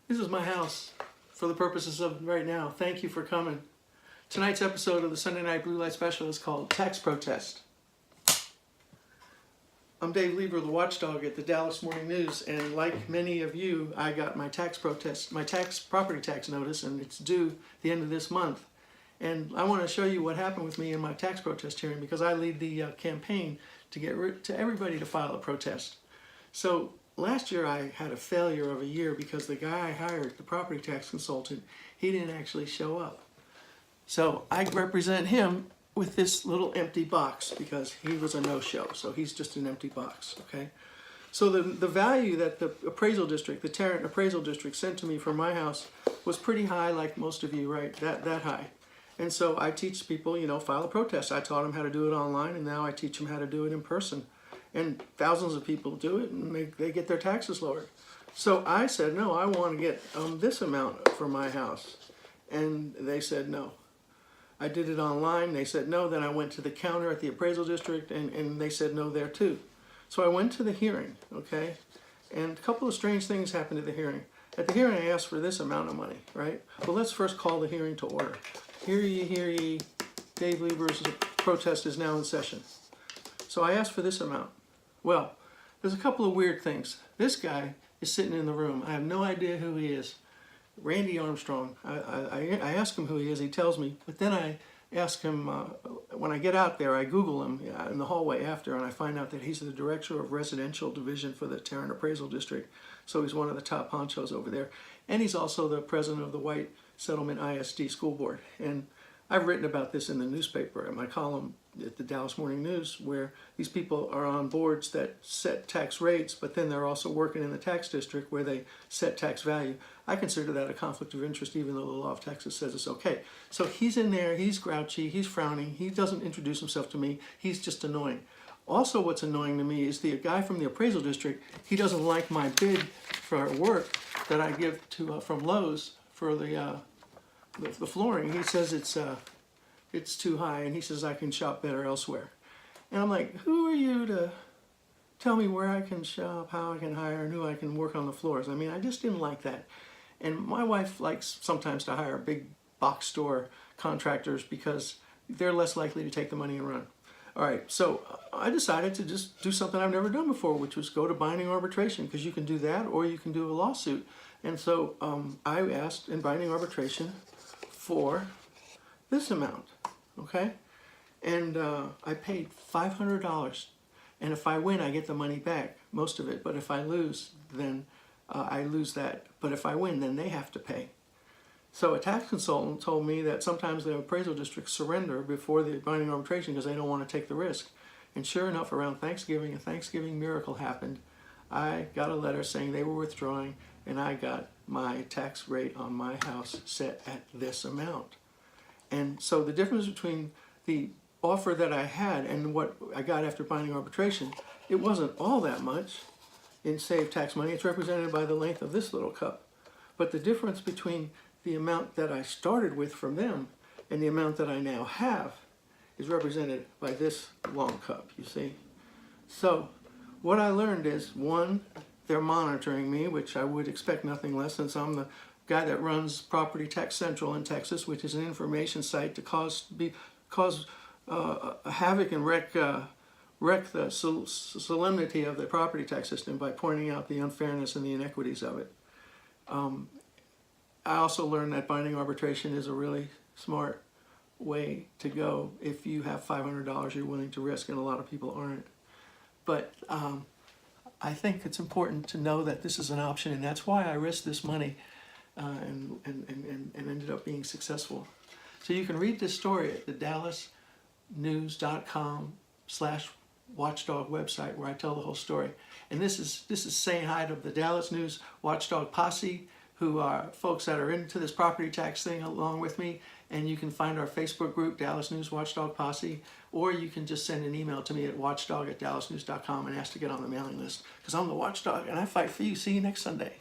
This is my house for the purposes of right now. Thank you for coming. Tonight's episode of the Sunday Night Blue Light Special is called Tax Protest. I'm Dave Lieber, the Watchdog at the Dallas Morning News, and like many of you, I got my tax protest, my property tax notice, and it's due the end of this month. And I want to show you what happened with me in my tax protest hearing because I lead the campaign to get to everybody to file a protest. So last year I had a failure of a year because the guy I hired, the property tax consultant, he didn't actually show up. So I represent him with this little empty box because he was a no-show. So he's just an empty box, okay? So the value that the appraisal district, the Tarrant Appraisal District sent to me for my house was pretty high, like most of you, right? That high. And so I teach people, you know, file a protest. I taught them how to do it online, and now I teach them how to do it in person. And thousands of people do it, and they get their taxes lowered. So I said, no, I want to get this amount for my house. And they said no. I did it online. They said no. Then I went to the counter at the appraisal district, and they said no there too. So I went to the hearing, okay? And a couple of strange things happened at the hearing. At the hearing, I asked for this amount of money, right? Well, let's first call the hearing to order. Hear ye, Dave Lieber's protest is now in session. So I asked for this amount. Well, there's a couple of weird things. This guy is sitting in the room. I have no idea who he is. Randy Armstrong. I ask him who he is, he tells me, but then I ask him, when I get out there, I Google him in the hallway after, and I find out that he's the Director of Residential Division for the Tarrant Appraisal District, so he's one of the top honchos over there, and he's also the president of the White Settlement ISD School Board. And I've written about this in the newspaper, in my column at the Dallas Morning News, where these people are on boards that set tax rates, but then they're also working in the tax district where they set tax value. I consider that a conflict of interest, even though the law of Texas says it's okay. So he's in there, he's grouchy, he's frowning, he doesn't introduce himself to me, he's just annoying. Also what's annoying to me is the guy from the appraisal district, he doesn't like my bid for work that I give to from Lowe's for the flooring. He says it's too high, and he says I can shop better elsewhere. And I'm like, who are you to tell me where I can shop, how I can hire, and who I can work on the floors? I mean, I just didn't like that. And my wife likes sometimes to hire big box store contractors because they're less likely to take the money and run. All right, so I decided to just do something I've never done before, which was go to binding arbitration, because you can do that or you can do a lawsuit. And so I asked in binding arbitration for this amount, okay? And I paid $500, and if I win, I get the money back, most of it, but if I lose, then I lose that. But if I win, then they have to pay. So a tax consultant told me that sometimes the appraisal districts surrender before the binding arbitration because they don't want to take the risk. And sure enough, around Thanksgiving, a Thanksgiving miracle happened. I got a letter saying they were withdrawing, and I got my tax rate on my house set at this amount. And so the difference between the offer that I had and what I got after binding arbitration, it wasn't all that much in saved tax money. It's represented by the length of this little cup. But the difference between the amount that I started with from them and the amount that I now have is represented by this long cup, you see. So what I learned is, one, they're monitoring me, which I would expect nothing less since I'm the guy that runs Property Tax Central in Texas, which is an information site to cause havoc and wreck the solemnity of the property tax system by pointing out the unfairness and the inequities of it. I also learned that binding arbitration is a really smart way to go if you have $500 you're willing to risk, and a lot of people aren't. But I think it's important to know that this is an option, and that's why I risked this money and ended up being successful. So you can read this story at the dallasnews.com/watchdog website, where I tell the whole story. And this is saying hi to the Dallas News Watchdog posse, who are folks that are into this property tax thing along with me. And you can find our Facebook group, Dallas News Watchdog Posse, or you can just send an email to me at watchdog@dallasnews.com and ask to get on the mailing list, because I'm the watchdog and I fight for you. See you next Sunday.